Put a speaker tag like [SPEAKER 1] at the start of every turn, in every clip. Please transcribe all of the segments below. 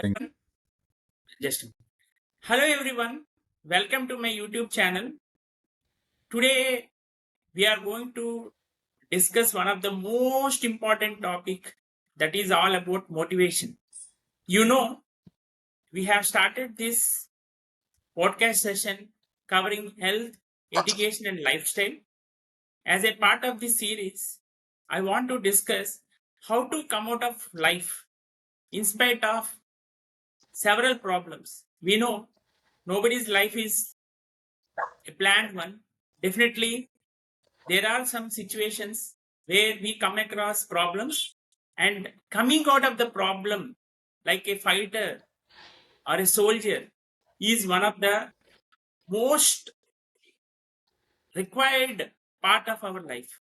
[SPEAKER 1] Thank
[SPEAKER 2] Just hello everyone, welcome to my YouTube channel. Today we are going to discuss one of the most important topic, that is all about motivation. You know, we have started this podcast session covering health, education and lifestyle. As a part of this series, I want to discuss how to come out of life in spite of several problems. We know nobody's life is a planned one. Definitely, there are some situations where we come across problems, and coming out of the problem, like a fighter or a soldier, is one of the most required part of our life.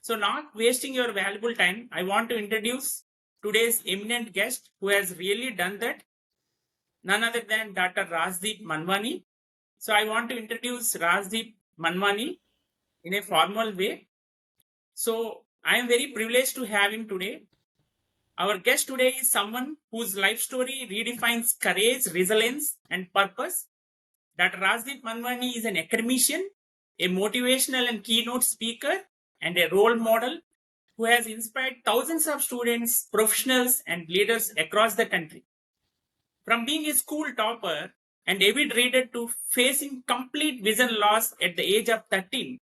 [SPEAKER 2] So, not wasting your valuable time, I want to introduce today's eminent guest who has really done that, none other than Dr. Rajdeep Manwani. So, I want to introduce Rajdeep Manwani in a formal way. So I am very privileged to have him today. Our guest today is someone whose life story redefines courage, resilience, and purpose. Dr. Rajdeep Manwani is an academician, a motivational and keynote speaker, and a role model who has inspired thousands of students, professionals, and leaders across the country. From being a school topper and avid reader to facing complete vision loss at the age of 13,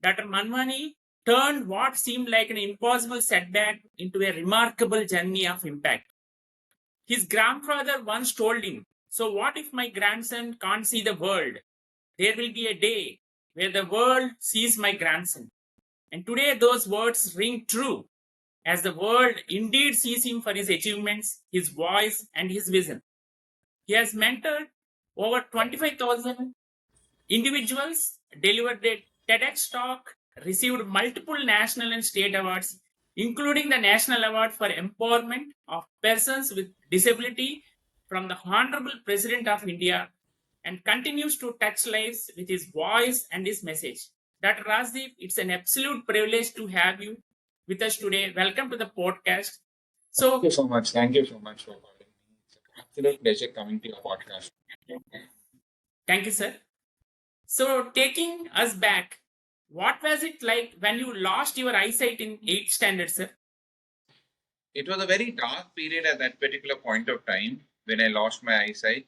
[SPEAKER 2] Dr. Manwani turned what seemed like an impossible setback into a remarkable journey of impact. His grandfather once told him, "So, what if my grandson can't see the world? There will be a day where the world sees my grandson." And today, those words ring true, as the world indeed sees him for his achievements, his voice, and his vision. He has mentored over 25,000 individuals, delivered a TEDx talk, received multiple national and state awards, including the National Award for Empowerment of Persons with Disability from the Honorable President of India, and continues to touch lives with his voice and his message. Dr. Rajdeep, it's an absolute privilege to have you with us today. Welcome to the podcast.
[SPEAKER 1] you
[SPEAKER 2] So,
[SPEAKER 1] so much. Thank you so much for calling me. It's an absolute pleasure coming to your podcast.
[SPEAKER 2] thank you, sir. So, taking us back, what was it like when you lost your eyesight in 8th standard, sir?
[SPEAKER 1] It was a very dark period at that particular point of time when I lost my eyesight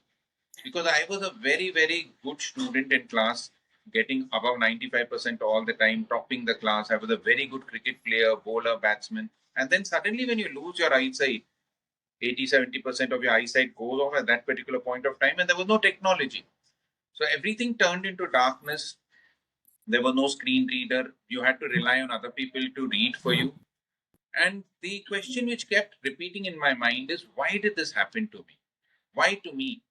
[SPEAKER 1] because I was a very, very good student in class, getting above 95% all the time, topping the class. I was a very good cricket player, bowler, batsman. And then suddenly, when you lose your eyesight, 80-70% of your eyesight goes off at that particular point of time, and there was no technology. So everything turned into darkness. There was no screen reader. You had to rely on other people to read for you. And the question which kept repeating in my mind is, why did this happen to me? Why to me?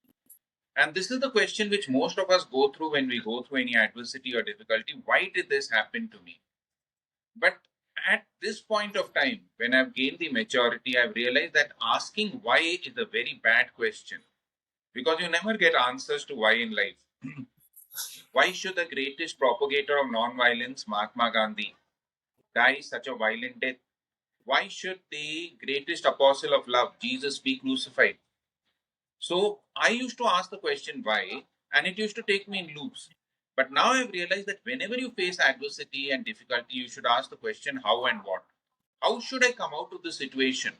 [SPEAKER 1] And this is the question which most of us go through when we go through any adversity or difficulty. Why did this happen to me? But at this point of time, when I've gained the maturity, I've realized that asking why is a very bad question because you never get answers to why in life. Why should the greatest propagator of non-violence, Mahatma Gandhi, die such a violent death? Why should the greatest apostle of love, Jesus, be crucified? So I used to ask the question why, and it used to take me in loops. But now I've realized that whenever you face adversity and difficulty, you should ask the question how and what. How should I come out of the situation?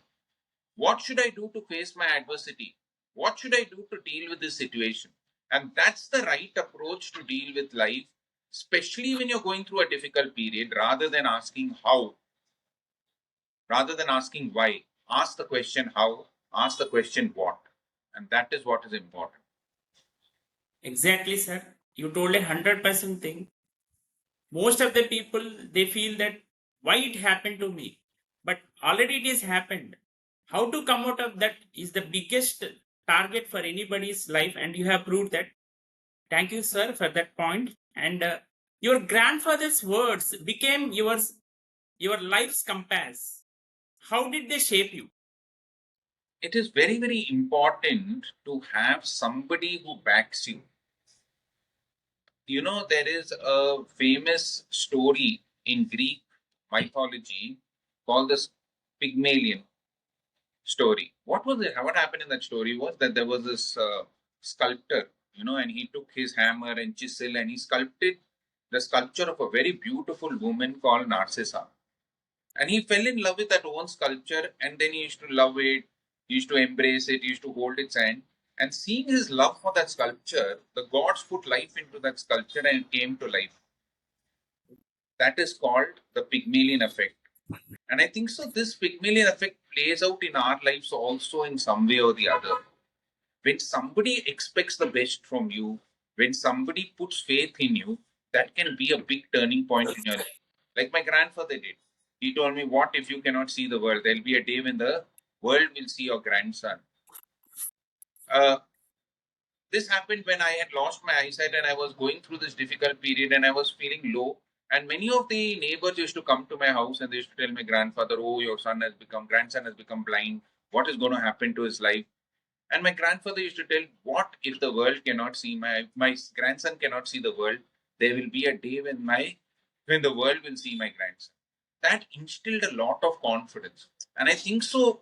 [SPEAKER 1] What should I do to face my adversity? What should I do to deal with this situation? And that's the right approach to deal with life, especially when you're going through a difficult period, rather than asking how, rather than asking why. Ask the question how, ask the question what. And that is what is important.
[SPEAKER 2] Exactly, sir. You told 100% thing. Most of the people, they feel that why it happened to me, but already it has happened. How to come out of that is the biggest target for anybody's life, and you have proved that. Thank you, sir, for that point. And your grandfather's words became your life's compass. How did they shape you?
[SPEAKER 1] It is very, very important to have somebody who backs you. You know, there is a famous story in Greek mythology called the Pygmalion. story. What was it? What happened in that story was that there was this sculptor, and he took his hammer and chisel and he sculpted the sculpture of a very beautiful woman called Narcissa. And he fell in love with that own sculpture, and then he used to love it, he used to embrace it, he used to hold its hand. And seeing his love for that sculpture, the gods put life into that sculpture and it came to life. That is called the Pygmalion effect. And I think so, this Pygmalion effect plays out in our lives also in some way or the other. When somebody expects the best from you, when somebody puts faith in you, that can be a big turning point in your life. Like my grandfather did. He told me, what if you cannot see the world? There'll be a day when the world will see your grandson. Uh, this happened when I had lost my eyesight and I was going through this difficult period and I was feeling low. And many of the neighbors used to come to my house and they used to tell my grandfather, oh, your grandson has become blind. What is going to happen to his life? And my grandfather used to tell, what if the world cannot see my grandson cannot see the world? There will be a day when the world will see my grandson. That instilled a lot of confidence. And I think so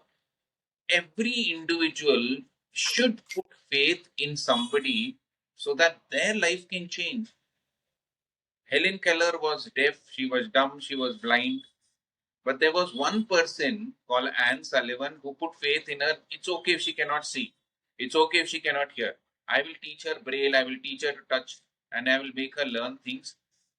[SPEAKER 1] every individual should put faith in somebody so that their life can change. Helen Keller was deaf, she was dumb, she was blind. But there was one person called Anne Sullivan who put faith in her. It's okay if she cannot see. It's okay if she cannot hear. I will teach her braille, I will teach her to touch, and I will make her learn things.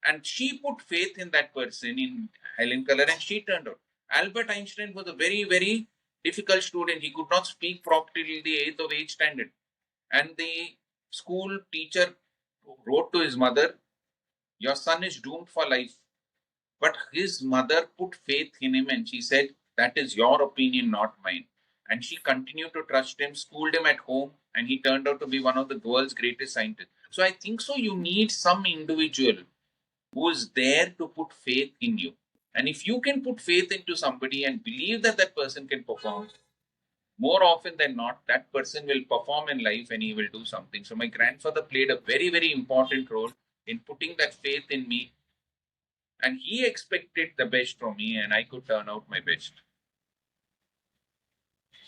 [SPEAKER 1] And she put faith in that person, in Helen Keller, and she turned out. Albert Einstein was a very, very difficult student. He could not speak properly till the 8th of age standard. And the school teacher wrote to his mother, your son is doomed for life. But his mother put faith in him and she said, that is your opinion, not mine. And she continued to trust him, schooled him at home, and he turned out to be one of the world's greatest scientists. So I think so you need some individual who is there to put faith in you. And if you can put faith into somebody and believe that that person can perform, more often than not, that person will perform in life and he will do something. So my grandfather played a very, very important role in putting that faith in me, and he expected the best from me and I could turn out my best.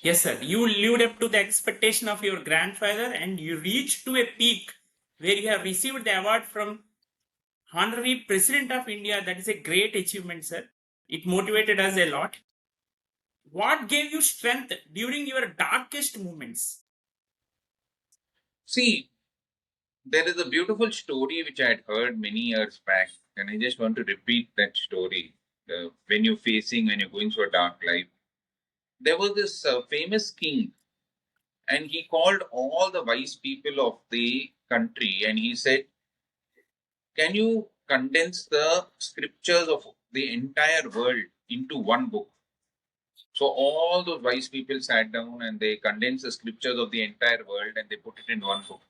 [SPEAKER 2] Yes, sir. You lived up to the expectation of your grandfather and you reached to a peak where you have received the award from Honorary President of India. That is a great achievement, sir. It motivated us a lot. What gave you strength during your darkest moments?
[SPEAKER 1] See, there is a beautiful story which I had heard many years back, and I just want to repeat that story. When you're going through a dark life, there was this famous king, and he called all the wise people of the country and he said, can you condense the scriptures of the entire world into one book? So all those wise people sat down and they condensed the scriptures of the entire world and they put it in one book.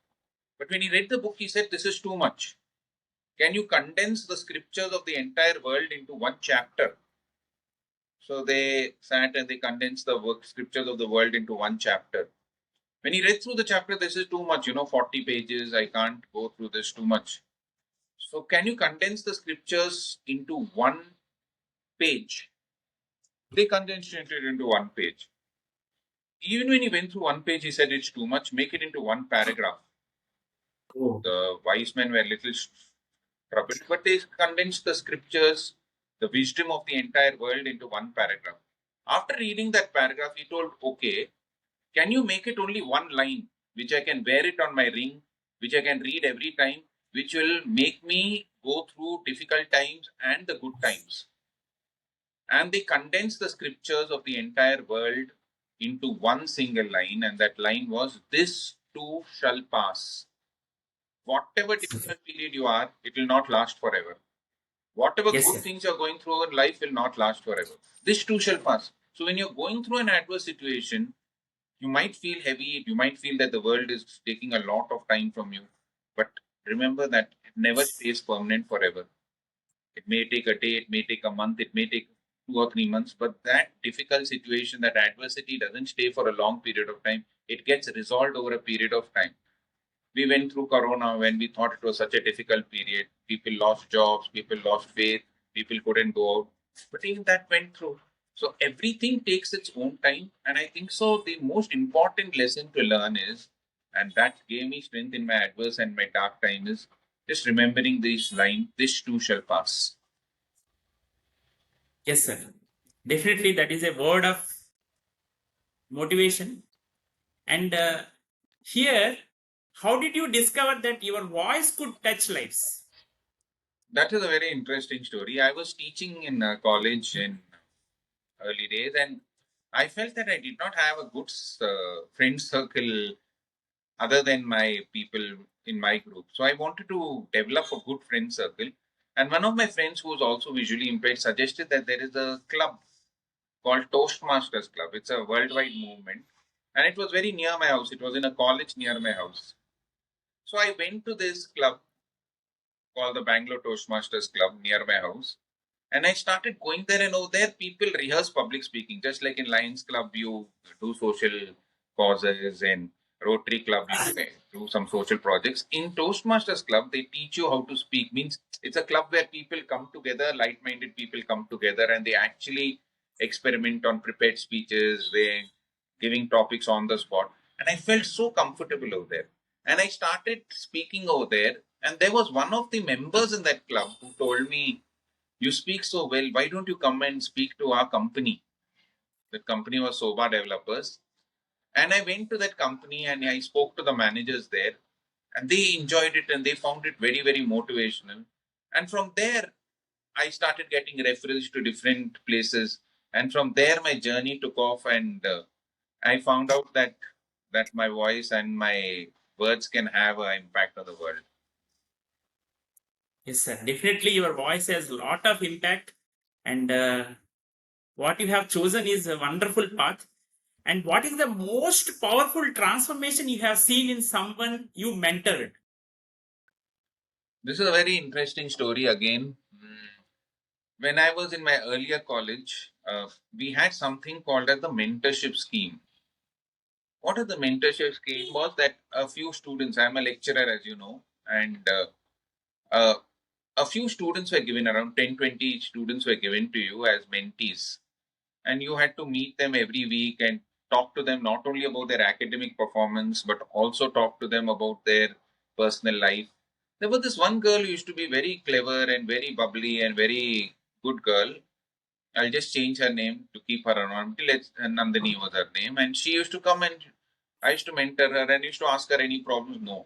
[SPEAKER 1] But when he read the book, he said, this is too much. Can you condense the scriptures of the entire world into one chapter? So they sat and they condensed the scriptures of the world into one chapter. When he read through the chapter, this is too much, 40 pages. I can't go through this too much. So can you condense the scriptures into one page? They condensed it into one page. Even when he went through one page, he said it's too much. Make it into one paragraph.
[SPEAKER 2] Oh.
[SPEAKER 1] The wise men were a little troubled, but they condensed the scriptures, the wisdom of the entire world into one paragraph. After reading that paragraph, he told, okay, can you make it only one line, which I can wear it on my ring, which I can read every time, which will make me go through difficult times and the good times? And they condensed the scriptures of the entire world into one single line, and that line was, this too shall pass. Whatever difficult period you are, it will not last forever. Whatever
[SPEAKER 2] Yes,
[SPEAKER 1] good
[SPEAKER 2] sir.
[SPEAKER 1] things you're going through in life will not last forever. This too shall pass. So when you're going through an adverse situation, you might feel heavy, you might feel that the world is taking a lot of time from you. But remember that it never stays permanent forever. It may take a day, it may take a month, it may take 2 or 3 months, but that difficult situation, that adversity doesn't stay for a long period of time. It gets resolved over a period of time. We went through Corona when we thought it was such a difficult period. People lost jobs, people lost faith, people couldn't go out. But even that went through. So everything takes its own time. And I think so the most important lesson to learn is, and that gave me strength in my adverse and my dark time, is just remembering this line, this too shall pass.
[SPEAKER 2] Yes, sir. Definitely, that is a word of motivation. And here, how did you discover that your voice could touch lives?
[SPEAKER 1] That is a very interesting story. I was teaching in college in early days, and I felt that I did not have a good friend circle other than my people in my group. So I wanted to develop a good friend circle. And one of my friends who was also visually impaired suggested that there is a club called Toastmasters Club. It's a worldwide movement. And it was very near my house. It was in a college near my house. So I went to this club called the Bangalore Toastmasters Club near my house. And I started going there, and over there, people rehearse public speaking, just like in Lions Club, you do social causes, and Rotary Club, you do some social projects. In Toastmasters Club, they teach you how to speak. Means it's a club where people come together, like-minded people come together, and they actually experiment on prepared speeches. They giving topics on the spot, and I felt so comfortable over there. And I started speaking over there, and there was one of the members in that club who told me, you speak so well. Why don't you come and speak to our company? The company was Soba Developers. And I went to that company and I spoke to the managers there. And they enjoyed it and they found it very, very motivational. And from there, I started getting referrals to different places. And from there, my journey took off. And I found out that my voice and my words can have an impact on the world.
[SPEAKER 2] Yes, sir. Definitely, your voice has a lot of impact, and what you have chosen is a wonderful path. And what is the most powerful transformation you have seen in someone you mentored?
[SPEAKER 1] This is a very interesting story again. When I was in my earlier college, we had something called as the mentorship scheme. What is the mentorship scheme? Was that a few students, I'm a lecturer as you know, and uh, a few students were given, around 10, 20 students were given to you as mentees. And you had to meet them every week and talk to them not only about their academic performance, but also talk to them about their personal life. There was this one girl who used to be very clever and very bubbly and very good girl. I'll just change her name to keep her anonymity. Nandini was her name, and she used to come and I used to mentor her and used to ask her any problems. No,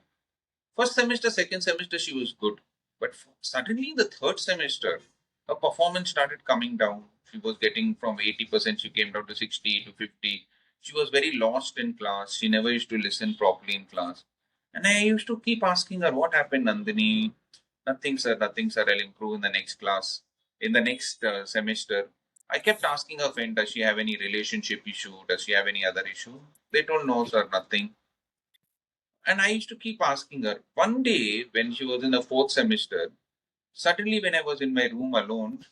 [SPEAKER 1] first semester, second semester, she was good, but suddenly the third semester, her performance started coming down. She was getting from 80%, she came down to 60 to 50. She was very lost in class. She never used to listen properly in class, and I used to keep asking her, "What happened, Nandini?" Nothing, sir. Nothing, sir. I'll improve in the next class, in the next semester. I kept asking her friend, does she have any relationship issue? Does she have any other issue? They told no, sir, nothing. And I used to keep asking her. One day, when she was in the fourth semester, suddenly when I was in my room alone,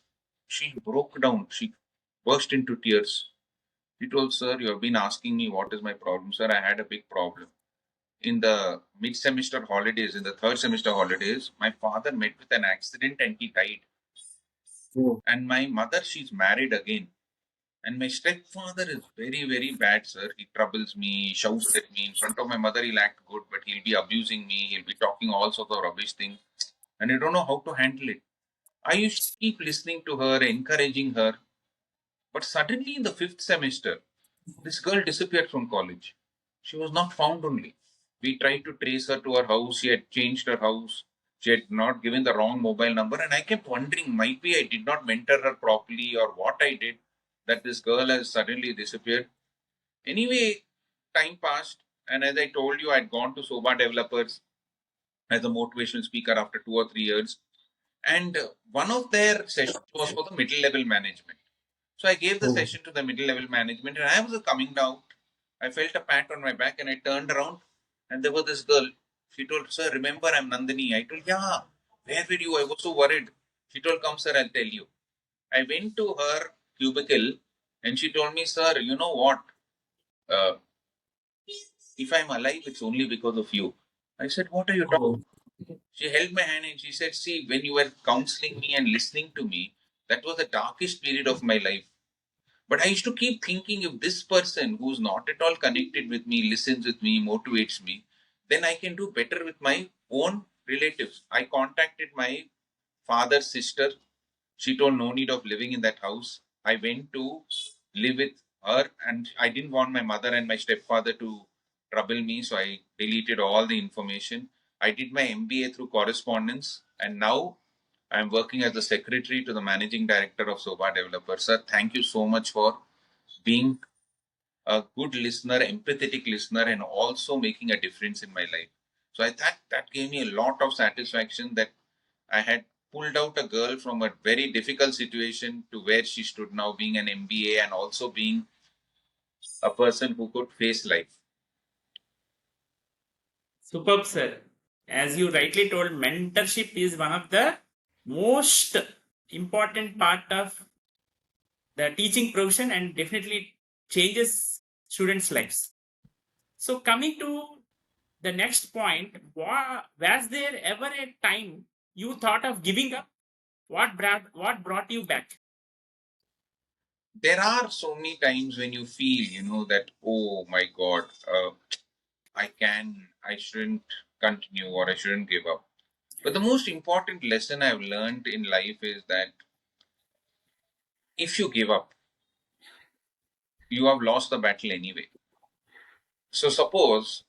[SPEAKER 1] she broke down. She burst into tears. She told, sir, you have been asking me what is my problem. Sir, I had a big problem. In the mid semester holidays, in the third semester holidays, my father met with an accident and he died.
[SPEAKER 2] Oh.
[SPEAKER 1] And my mother, she's married again. And my stepfather is very, very bad, sir. He troubles me, shouts at me. In front of my mother, he'll act good, but he'll be abusing me. He'll be talking all sorts of rubbish things. And I don't know how to handle it. I used to keep listening to her, encouraging her. But suddenly in the fifth semester, this girl disappeared from college. She was not found only. We tried to trace her to her house. She had changed her house. She had not given the wrong mobile number. And I kept wondering, might be I did not mentor her properly or what I did that this girl has suddenly disappeared. Anyway, time passed. And as I told you, I'd gone to Soba Developers as a motivational speaker after 2 or 3 years. And one of their sessions was for the middle level management. So I gave the
[SPEAKER 2] Oh.
[SPEAKER 1] session to the middle level management, and I was coming down. I felt a pat on my back, and I turned around, and there was this girl. She told, "Sir, remember I'm Nandini." I told, "Yeah, where were you? I was so worried." She told, "Come, sir, I'll tell you." I went to her cubicle, and she told me, "Sir, you know what? Uh, if I'm alive, it's only because of you." I said, "What are you talking?"
[SPEAKER 2] Oh.
[SPEAKER 1] She held my hand and she said, "See, when you were counseling me and listening to me, that was the darkest period of my life. But I used to keep thinking, if this person who's not at all connected with me listens with me, motivates me, then I can do better with my own relatives. I contacted my father's sister. She told no need of living in that house. I went to live with her, and I didn't want my mother and my stepfather to trouble me, so I deleted all the information. I did my MBA through correspondence, and now I'm working as the secretary to the managing director of Soba Developers. Sir, thank you so much for being a good listener, empathetic listener, and also making a difference in my life. So I thought that gave me a lot of satisfaction that I had pulled out a girl from a very difficult situation to where she stood now, being an MBA and also being a person who could face life.
[SPEAKER 2] Superb, sir. As you rightly told, mentorship is one of the most important part of the teaching profession and definitely changes students' lives. So, coming to the next point, was there ever a time you thought of giving up? What brought you back?
[SPEAKER 1] There are so many times when you feel, that, oh my God, I shouldn't continue or I shouldn't give up. But the most important lesson I've learned in life is that if you give up, you have lost the battle anyway. So suppose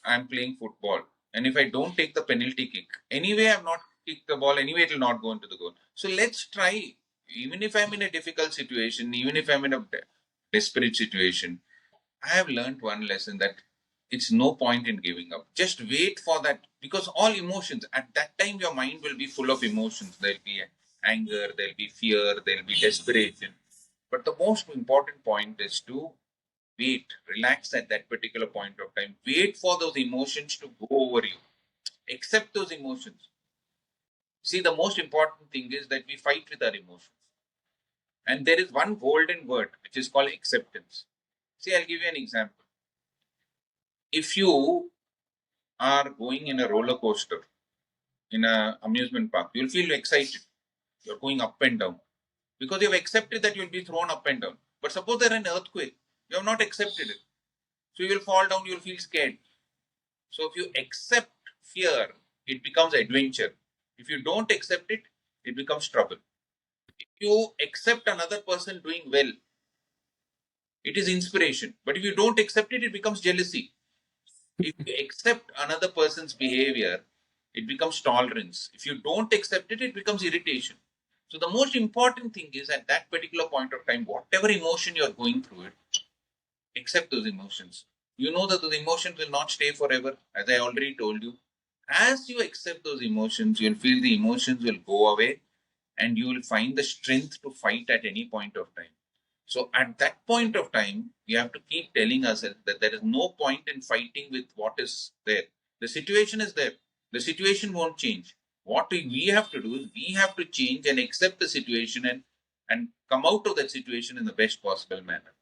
[SPEAKER 1] I'm playing football, and if I don't take the penalty kick, anyway I've not kicked the ball, anyway it will not go into the goal. So let's try, even if I'm in a difficult situation, even if I'm in a desperate situation, I have learned one lesson, that it's no point in giving up. Just wait for that, because all emotions at that time, your mind will be full of emotions. There'll be anger, there'll be fear, there'll be desperation. But the most important point is to wait, relax at that particular point of time. Wait for those emotions to go over you. Accept those emotions. See, the most important thing is that we fight with our emotions. And there is one golden word which is called acceptance. See, I'll give you an example. If you are going in a roller coaster in an amusement park, you'll feel excited. You're going up and down because you've accepted that you'll be thrown up and down. But suppose there's an earthquake, you have not accepted it. So you will fall down, you'll feel scared. So if you accept fear, it becomes adventure. If you don't accept it, it becomes trouble. If you accept another person doing well, it is inspiration. But if you don't accept it, it becomes jealousy. If you accept another person's behavior, it becomes tolerance. If you don't accept it, it becomes irritation. So the most important thing is, at that particular point of time, whatever emotion you're going through it, accept those emotions. You know that those emotions will not stay forever, as I already told you. As you accept those emotions, you'll feel the emotions will go away, and you will find the strength to fight at any point of time. So at that point of time, we have to keep telling ourselves that there is no point in fighting with what is there. The situation is there. The situation won't change. What we have to do is, we have to change and accept the situation, and come out of that situation in the best possible manner.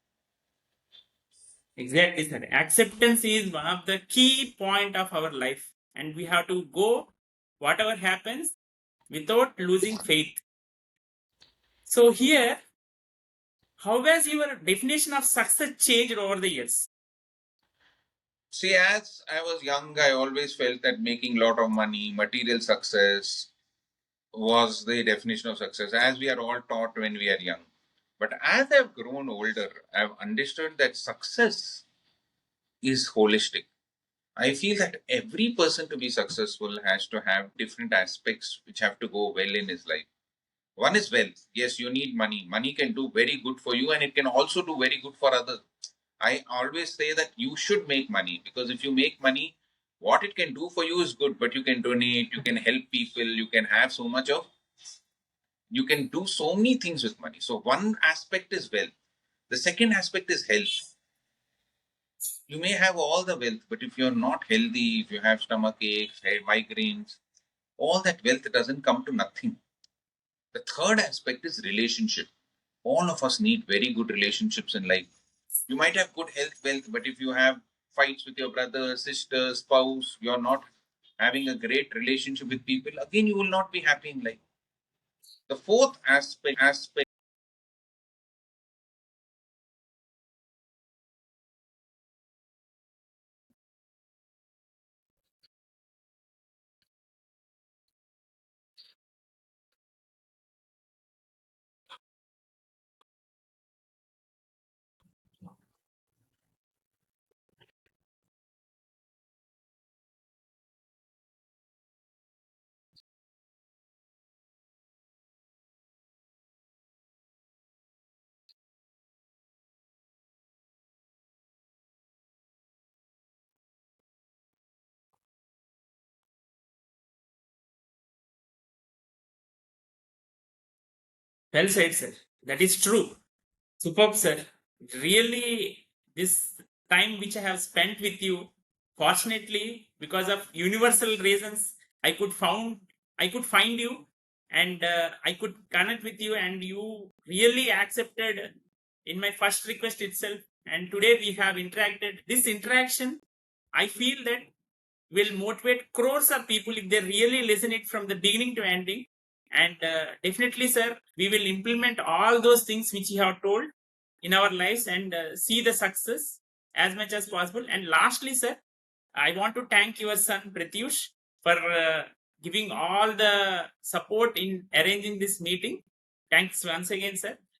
[SPEAKER 2] Exactly, sir. Acceptance is one of the key point of our life, and we have to go whatever happens without losing faith. So here, how has your definition of success changed over the years?
[SPEAKER 1] See, as I was young, I always felt that making a lot of money, material success, was the definition of success, as we are all taught when we are young. But as I've grown older, I've understood that success is holistic. I feel that every person to be successful has to have different aspects which have to go well in his life. One is wealth. Yes, you need money. Money can do very good for you, and it can also do very good for others. I always say that you should make money, because if you make money, what it can do for you is good, but you can donate, you can help people, you can have so much of, you can do so many things with money. So one aspect is wealth. The second aspect is health. You may have all the wealth, but if you're not healthy, if you have stomach aches, migraines, all that wealth doesn't come to nothing. The third aspect is relationship. All of us need very good relationships in life. You might have good health, wealth, but if you have fights with your brother, sister, spouse, you're not having a great relationship with people, again, you will not be happy in life. The fourth aspect
[SPEAKER 2] Well said, sir. That is true. Superb, sir. Really, this time which I have spent with you, fortunately, because of universal reasons, I could found I could find you, and I could connect with you, and you really accepted in my first request itself. And today we have interacted. This interaction, I feel that will motivate crores of people if they really listen it from the beginning to ending. And definitely, sir, we will implement all those things which you have told in our lives and see the success as much as possible. And lastly, sir, I want to thank your son Pratyush for giving all the support in arranging this meeting. Thanks once again, sir.